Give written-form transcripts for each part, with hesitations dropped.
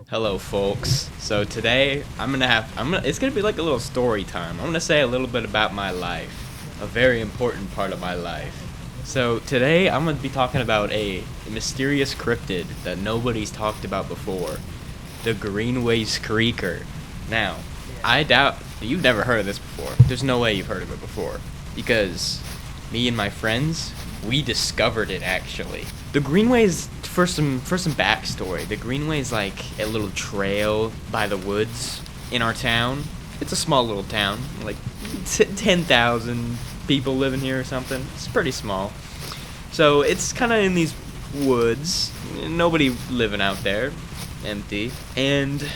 Hello, folks. So today it's gonna be like a little story time. I'm gonna say a little bit about my life, a very important part of my life. So today I'm gonna be talking about a mysterious cryptid that nobody's talked about before, the GREENWAY SCREAKER. Now, I doubt you've never heard of this before. There's no way you've heard of it before, because me and my friends, we discovered it actually. The Greenway's for some backstory. The Greenway is like a little trail by the woods in our town. It's a small little town, like 10,000 people living here or something. It's pretty small. So it's kind of in these woods. Nobody living out there, empty. And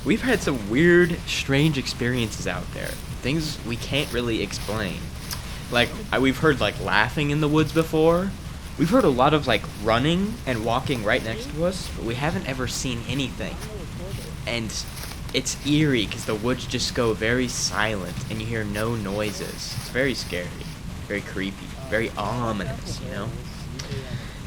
we've had some weird, strange experiences out there. Things we can't really explain. Like, we've heard, like, laughing in the woods before. We've heard a lot of, like, running and walking right next to us, but we haven't ever seen anything. And it's eerie, because the woods just go very silent, and you hear no noises. It's very scary, very creepy, very ominous, you know?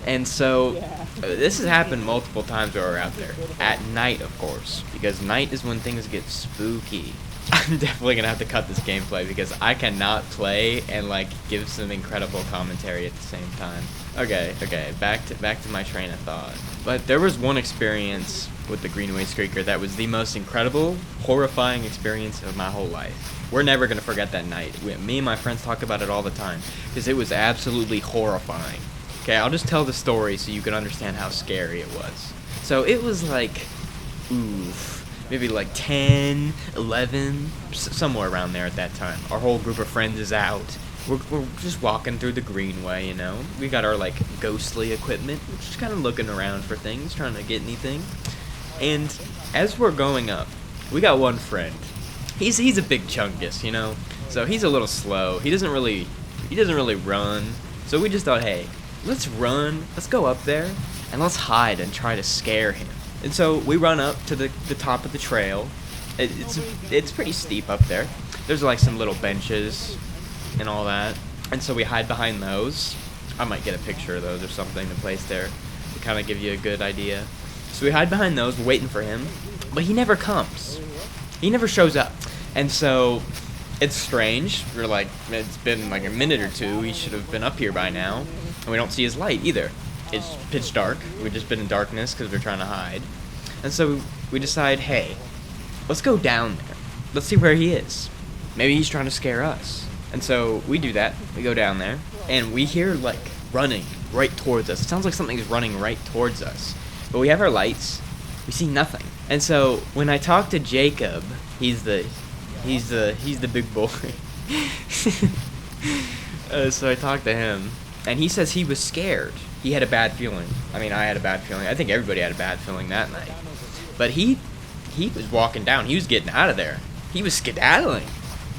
And so, this has happened multiple times while we're out there. At night, of course, because night is when things get spooky. I'm definitely gonna have to cut this gameplay because I cannot play and like give some incredible commentary at the same time. Okay, back to my train of thought. But there was one experience with the GREENWAY SCREAKER that was the most incredible, horrifying experience of my whole life. We're never gonna forget that night. Me and my friends talk about it all the time because it was absolutely horrifying. Okay, I'll just tell the story so you can understand how scary it was. So it was like, maybe like 10, 11, somewhere around there at that time. Our whole group of friends is out. We're just walking through the Greenway, you know. We got our, like, ghostly equipment. We're just kind of looking around for things, trying to get anything. And as we're going up, we got one friend. He's a big chungus, you know. So he's a little slow. He doesn't really run. So we just thought, hey, let's run. Let's go up there, and let's hide and try to scare him. And so we run up to the top of the trail. It's pretty steep up there. There's like some little benches and all that. And so we hide behind those. I might get a picture of those or something to place there to kind of give you a good idea. So we hide behind those, we're waiting for him. But he never comes. He never shows up. And so it's strange. We're like, it's been like a minute or two. He should have been up here by now. And we don't see his light either. It's pitch dark. We've just been in darkness because we're trying to hide. And so we decide, hey, let's go down there. Let's see where he is. Maybe he's trying to scare us. And so we do that. We go down there. And we hear, like, running right towards us. It sounds like something's running right towards us. But we have our lights. We see nothing. And so when I talk to Jacob, he's the big boy. So I talked to him. And he says he was scared. He had a bad feeling. I mean, I had a bad feeling. I think everybody had a bad feeling that night. But he was walking down. He was getting out of there. He was skedaddling.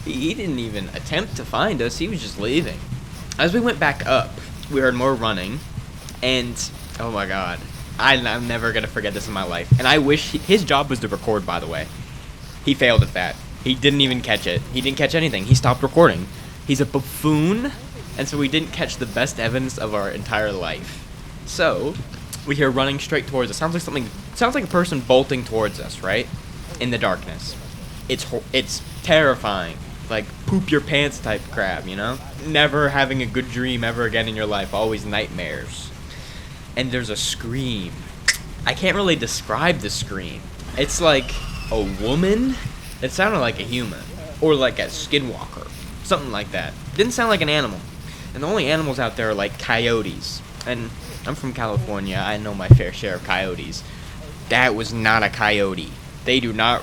He didn't even attempt to find us. He was just leaving. As we went back up, we heard more running. And, oh my God, I'm never going to forget this in my life. And I wish his job was to record, by the way. He failed at that. He didn't even catch it. He didn't catch anything. He stopped recording. He's a buffoon. And so we didn't catch the best evidence of our entire life. So we hear running straight towards us. Sounds like a person bolting towards us, right? In the darkness. It's terrifying. Like poop your pants type crap, you know? Never having a good dream ever again in your life. Always nightmares. And there's a scream. I can't really describe the scream. It's like a woman. It sounded like a human. Or like a skinwalker. Something like that. Didn't sound like an animal. And the only animals out there are like coyotes. And I'm from California. I know my fair share of coyotes. That was not a coyote. They do not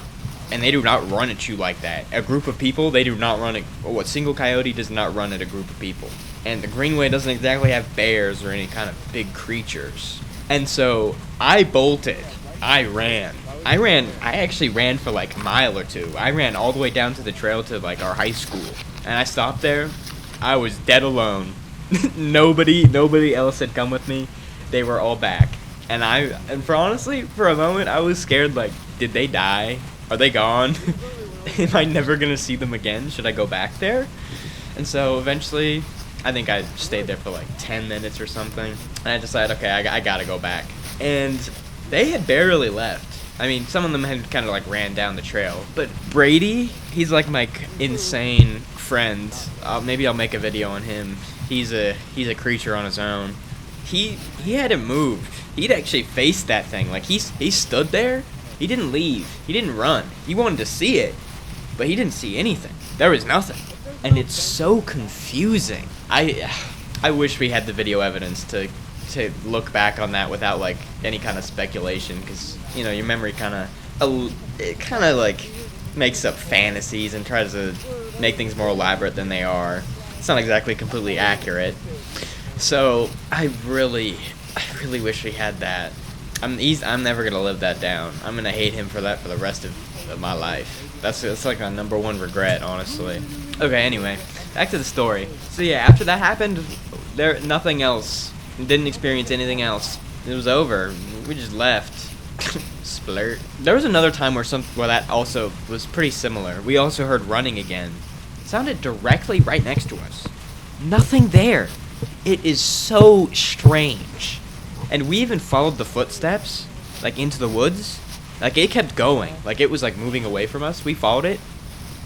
run at you like that. A group of people, they do not run a single coyote does not run at a group of people. And the Greenway doesn't exactly have bears or any kind of big creatures. And so I bolted. I ran. I actually ran for like a mile or two. I ran all the way down to the trail to like our high school. And I stopped there. I was dead alone. Nobody else had come with me. They were all back. And for a moment, I was scared, like, did they die? Are they gone? Am I never gonna see them again? Should I go back there? And so eventually, I think I stayed there for like 10 minutes or something. And I decided, okay, I gotta go back. And they had barely left. I mean, some of them had kind of like ran down the trail. But Brady, he's like my insane friend. Maybe I'll make a video on him. He's a creature on his own. He hadn't moved. He'd actually faced that thing. Like he stood there. He didn't leave. He didn't run. He wanted to see it, but he didn't see anything. There was nothing, and it's so confusing. I wish we had the video evidence to look back on that without like any kind of speculation, because you know your memory kind of like makes up fantasies and tries to make things more elaborate than they are. It's not exactly completely accurate. So I really wish we had that. I'm never gonna live that down. I'm gonna hate him for that for the rest of my life. That's like my number one regret, honestly. Okay, anyway, back to the story. So yeah, after that happened, nothing else. Didn't experience anything else. It was over. We just left. Splurt. There was another time where that also was pretty similar. We also heard running again. It sounded directly right next to us. Nothing there. It is so strange. And we even followed the footsteps, like into the woods. Like it kept going. Like it was like moving away from us. We followed it.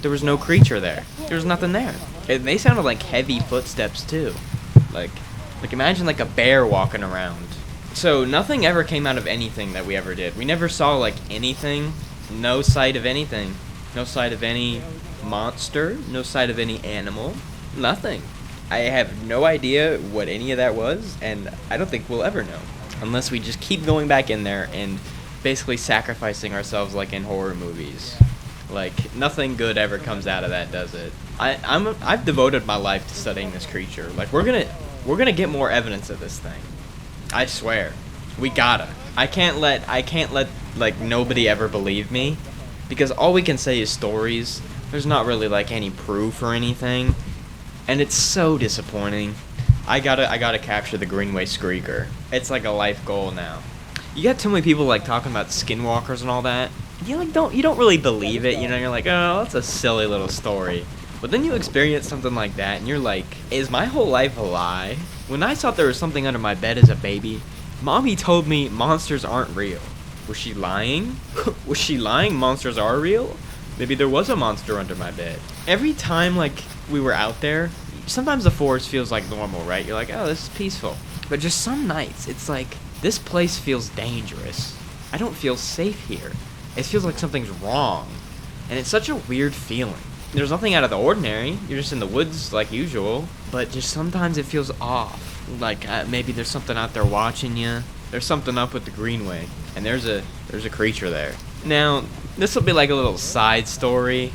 There was no creature there. There was nothing there. And they sounded like heavy footsteps too. Like imagine like a bear walking around. So nothing ever came out of anything that we ever did. We never saw like anything. No sight of anything. No sight of any monster. No sight of any animal. Nothing. I have no idea what any of that was, and I don't think we'll ever know. Unless we just keep going back in there and basically sacrificing ourselves like in horror movies. Like, nothing good ever comes out of that, does it? I've devoted my life to studying this creature. Like, we're gonna get more evidence of this thing. I swear. We gotta. I can't let like nobody ever believe me, because all we can say is stories. There's not really like any proof or anything. And it's so disappointing. I gotta capture the Greenway SCREAKER. It's like a life goal now. You got too many people like talking about skinwalkers and all that. You don't really believe it, you know, you're like, oh, that's a silly little story. But then you experience something like that and you're like, is my whole life a lie? When I thought there was something under my bed as a baby, Mommy told me monsters aren't real. Was she lying? Was she lying? Monsters are real? Maybe there was a monster under my bed. Every time like we were out there, sometimes the forest feels like normal, right? You're like, oh, this is peaceful. But just some nights, it's like, this place feels dangerous. I don't feel safe here. It feels like something's wrong. And it's such a weird feeling. There's nothing out of the ordinary. You're just in the woods like usual. But just sometimes it feels off. Like maybe there's something out there watching you. There's something up with the Greenway. And there's a creature there. Now, this will be like a little side story.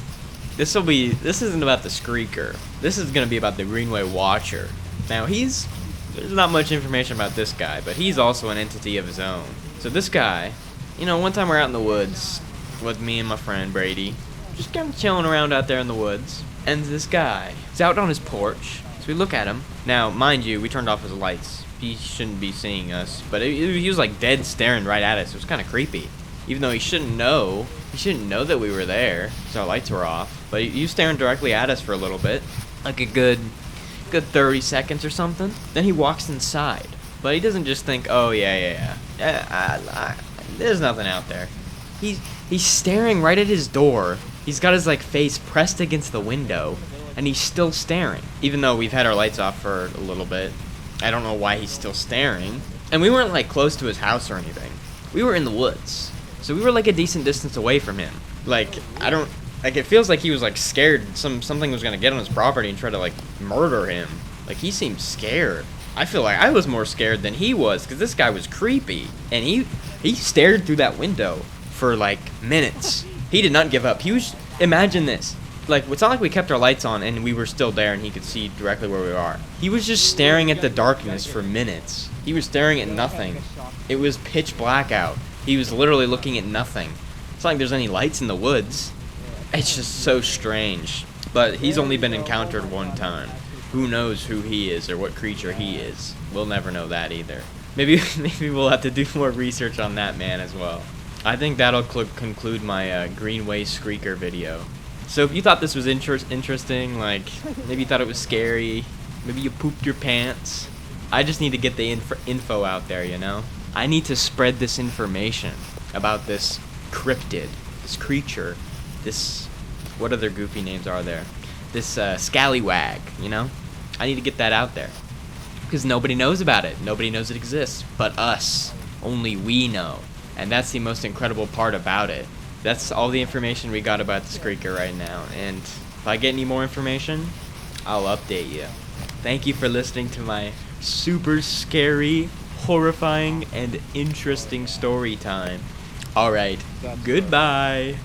This isn't about the SCREAKER. This is going to be about the Greenway Watcher. Now, there's not much information about this guy, but he's also an entity of his own. So this guy, you know, one time we're out in the woods with me and my friend Brady, just kind of chilling around out there in the woods, and this guy is out on his porch. So we look at him. Now, mind you, we turned off his lights. He shouldn't be seeing us, but he was like dead staring right at us. It was kind of creepy. Even though he shouldn't know that we were there, so our lights were off. But he was staring directly at us for a little bit, like a good 30 seconds or something. Then he walks inside, but he doesn't just think, oh yeah, there's nothing out there. He's staring right at his door. He's got his like face pressed against the window, and he's still staring, even though we've had our lights off for a little bit. I don't know why he's still staring. And we weren't like close to his house or anything. We were in the woods. So we were like a decent distance away from him. Like, it feels like he was like scared something was gonna get on his property and try to like murder him. Like, he seemed scared. I feel like I was more scared than he was, because this guy was creepy. And he stared through that window for like minutes. He did not give up. Imagine this. Like, it's not like we kept our lights on and we were still there and he could see directly where we are. He was just staring at the darkness for minutes. He was staring at nothing. It was pitch black out. He was literally looking at nothing. It's not like there's any lights in the woods. It's just so strange. But he's only been encountered one time. Who knows who he is or what creature he is? We'll never know that either. Maybe we'll have to do more research on that man as well. I think that'll conclude my Greenway SCREAKER video. So if you thought this was interesting, like maybe you thought it was scary, maybe you pooped your pants, I just need to get the info out there, you know? I need to spread this information about this cryptid, this creature, this, what other goofy names are there? This scallywag, you know? I need to get that out there. Because nobody knows about it. Nobody knows it exists. But us. Only we know. And that's the most incredible part about it. That's all the information we got about the Screaker right now. And if I get any more information, I'll update you. Thank you for listening to my super scary, horrifying, and interesting story time. Alright, goodbye.